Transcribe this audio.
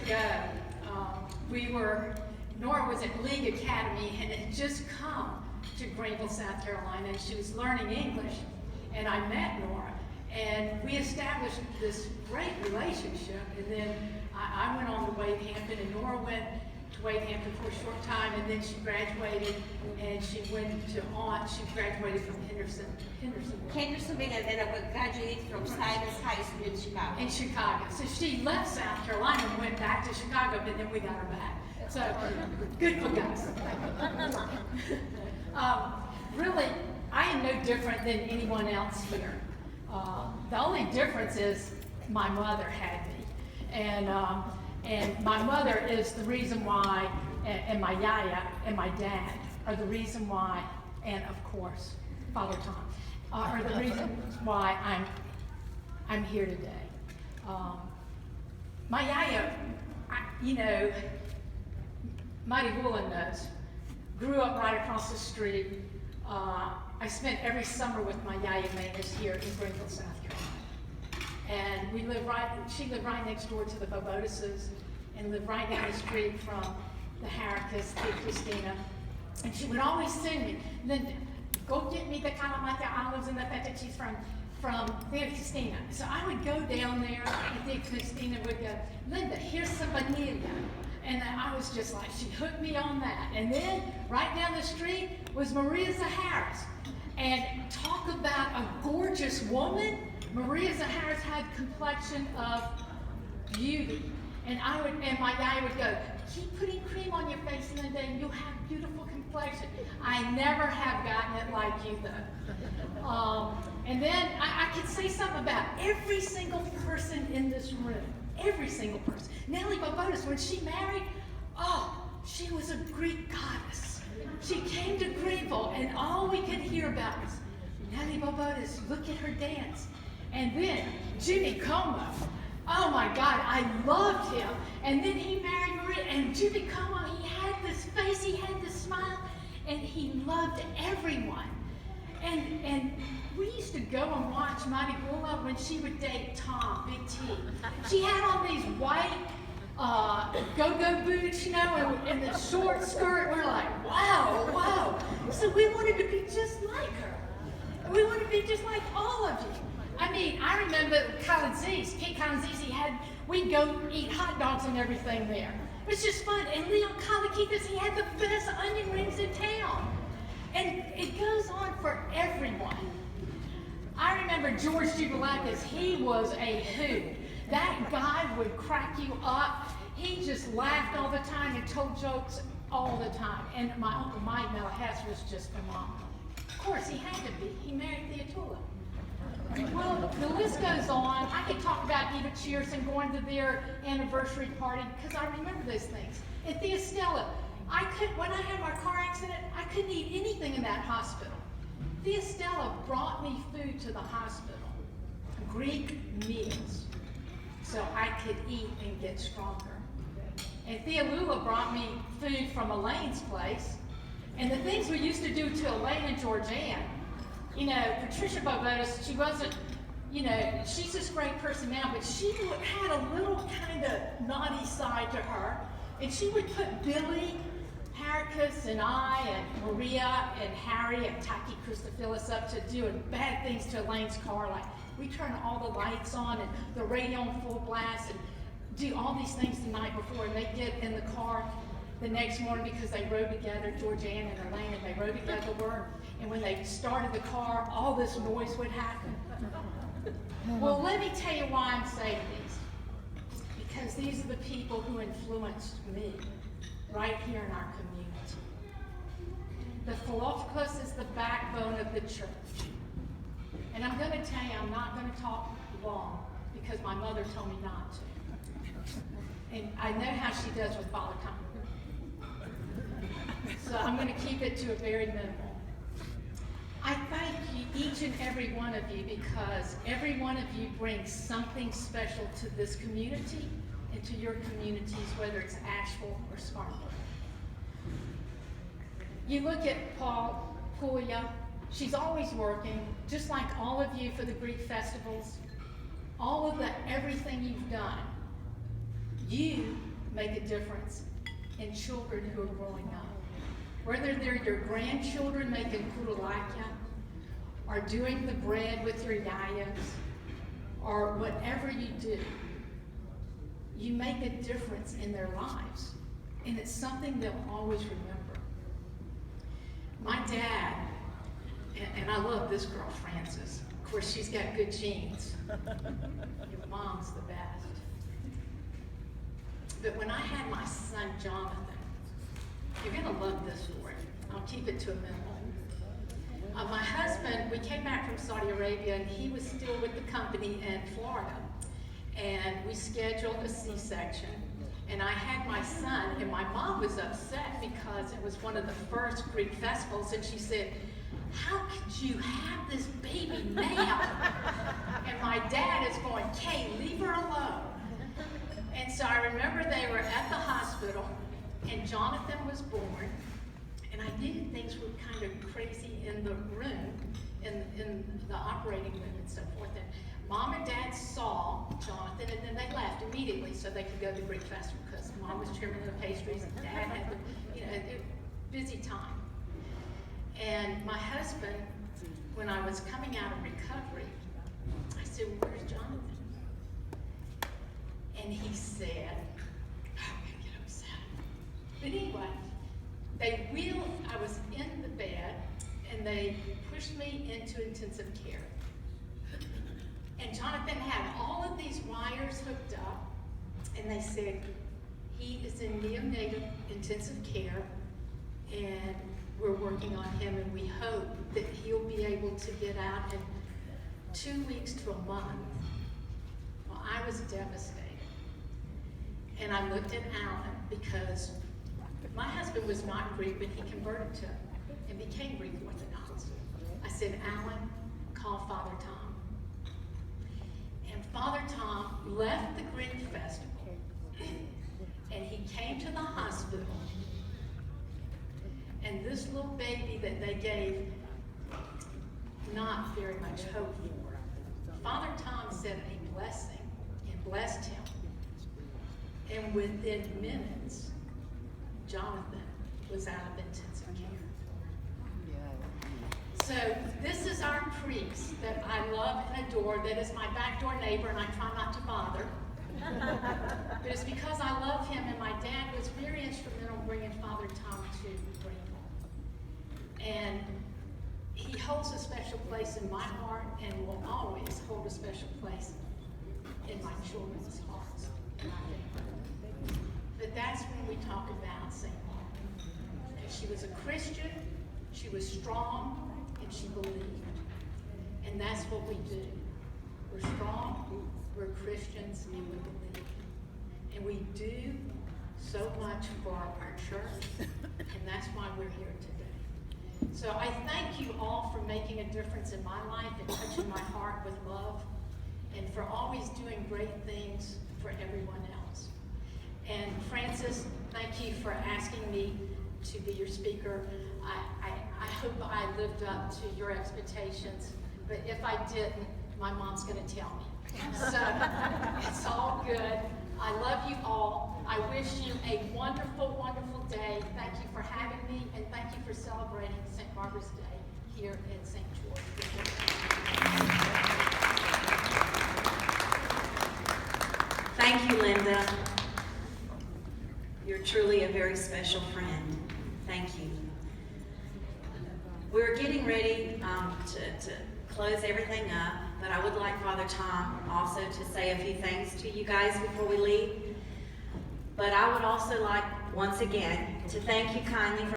ago, Nora was at League Academy and had just come to Greenville, South Carolina, and she was learning English. And I met Nora, and we established this great relationship. And then I went on to Wade Hampton, and Nora went to Wade Hampton for a short time, and then she graduated, and she graduated from Hendersonville. Hendersonville, and then I graduated from Cyrus High School in Chicago. In Chicago. So she left South Carolina and went back to Chicago, but then we got her back. So, good for guys. Really, I am no different than anyone else here. The only difference is my mother had me. And my mother is the reason why, and my yaya and my dad are the reason why, and of course, Father Tom, are the reason why I'm here today. My yaya, Mighty Woolen knows, grew up right across the street. I spent every summer with my yaya Mavis here in Greenville, South Carolina. And she lived right next door to the Bobotises and lived right down the street from the Harricus, the Christina. And she would always send me, Lynda, go get me the Kalamata olives and the feta cheese from Thea Christina. So I would go down there, and Thea Christina would go, Lynda, here's some vanilla. And I was just like, she hooked me on that. And then right down the street was Maria Zaharis. And talk about a gorgeous woman. Maria Zaharis had complexion of beauty. And my yaya would go, keep putting cream on your face in the day and you'll have beautiful complexion. I never have gotten it like you though. And then I could say something about every single person in this room. Every single person. Nellie Bobotis, when she married, she was a Greek goddess. She came to Greenville, and all we could hear about was, Nellie Bobotis, look at her dance. And then Jimmy Como. Oh my God, I loved him. And then he married Maria, and Jimmy Como, he had this face, he had this smile, and he loved everyone. And we used to go and watch Mighty Gula when she would date Tom, Big T. She had on these white go-go boots, and the short skirt. We're like, wow. So we wanted to be just like her. We wanted to be just like all of you. I mean, I remember Pete Collinzisi we'd go eat hot dogs and everything there. It was just fun. And Leon Kalakikis, he had the best onion rings in town. And it goes on for everyone. I remember George Jubilakis, he was a hoot. That guy would crack you up. He just laughed all the time and told jokes all the time. And my Uncle Mike Malahess was just phenomenal. Of course, he had to be. He married Theotula. Well, the list goes on. I could talk about Eva Cheerson going to their anniversary party because I remember those things. And Thea Stella, when I had my car accident, I couldn't eat anything in that hospital. Thea Stella brought me food to the hospital, Greek meals, so I could eat and get stronger. And Thea Lula brought me food from Elaine's place, and the things we used to do to Elaine and Georgianne. Patricia Bobotis, she wasn't, she's this great person now, but she had a little kind of naughty side to her, and she would put Billy, Harricus, and I, and Maria, and Harry, and Taki Christophilus up to doing bad things to Elaine's car, like we turn all the lights on and the radio on full blast and do all these things the night before, and they get in the car the next morning because they rode together, Georgianne and Elaine, and they rode together to work, and when they started the car, all this noise would happen. Well, let me tell you why I'm saying these. Because these are the people who influenced me right here in our community. The Philoptochos is the backbone of the church. And I'm going to tell you, I'm not going to talk long because my mother told me not to. And I know how she does with Father Tom. So I'm going to keep it to a very minimal. I thank you, each and every one of you, because every one of you brings something special to this community and to your communities, whether it's Asheville or Spartanburg. You look at Puglia, she's always working, just like all of you for the Greek festivals, all of everything you've done. You make a difference in children who are growing up. Whether they're your grandchildren making kurulakya, or doing the bread with your yayas, or whatever you do, you make a difference in their lives. And it's something they'll always remember. My dad, and I love this girl, Frances. Of course, she's got good genes. Your mom's the best. But when I had my son, Jonathan, you're gonna love this story. I'll keep it to a minimum. My husband, we came back from Saudi Arabia, and he was still with the company in Florida. And we scheduled a C-section. And I had my son, and my mom was upset because it was one of the first Greek festivals, and she said, "How could you have this baby now?" And my dad is going, "Kay, leave her alone." And so I remember they were at the hospital, and Jonathan was born, and I knew things were kind of crazy in the room, in the operating room and so forth. And Mom and Dad saw Jonathan, and then they left immediately so they could go to the Greek festival, because Mom was chairman of the pastries, and Dad had the, busy time. And my husband, when I was coming out of recovery, I said, "Where's Jonathan?" And he said, "I'm gonna get upset." But anyway, I was in the bed, and they pushed me into intensive care. And Jonathan had all of these wires hooked up, and they said, "He is in neonatal intensive care, and we're working on him, and we hope that he'll be able to get out in 2 weeks to a month." Well, I was devastated. And I looked at Alan, because my husband was not Greek, but he converted to and became Greek Orthodox. I said, "Alan, call Father Tom." And Father Tom left the Greek festival, and he came to the hospital, and this little baby that they gave not very much hope for, Father Tom said a blessing and blessed him. And within minutes, Jonathan was out of intensive care. So this is our priest that I love and adore, that is my backdoor neighbor, and I try not to bother. But it's because I love him, and my dad was very instrumental in bringing Father Tom to Greenville. And he holds a special place in my heart, and will always hold a special place in my children's hearts. But that's when we talk about St. Margaret. Because she was a Christian, she was strong, and she believed. And that's what we do. We're strong, we're Christians, and we believe. And we do so much for our church, and that's why we're here today. So I thank you all for making a difference in my life and touching my heart with love, and for always doing great things for everyone else. And Frances, thank you for asking me to be your speaker. I hope I lived up to your expectations, but if I didn't, my mom's going to tell me. So it's all good. I love you all. I wish you a wonderful, wonderful day. Thank you for having me, and thank you for celebrating St. Margaret's Day here in St. George. Thank you, Lynda. You're truly a very special friend. Thank you. We're getting ready to close everything up, but I would like Father Tom also to say a few things to you guys before we leave. But I would also like, once again, to thank you kindly for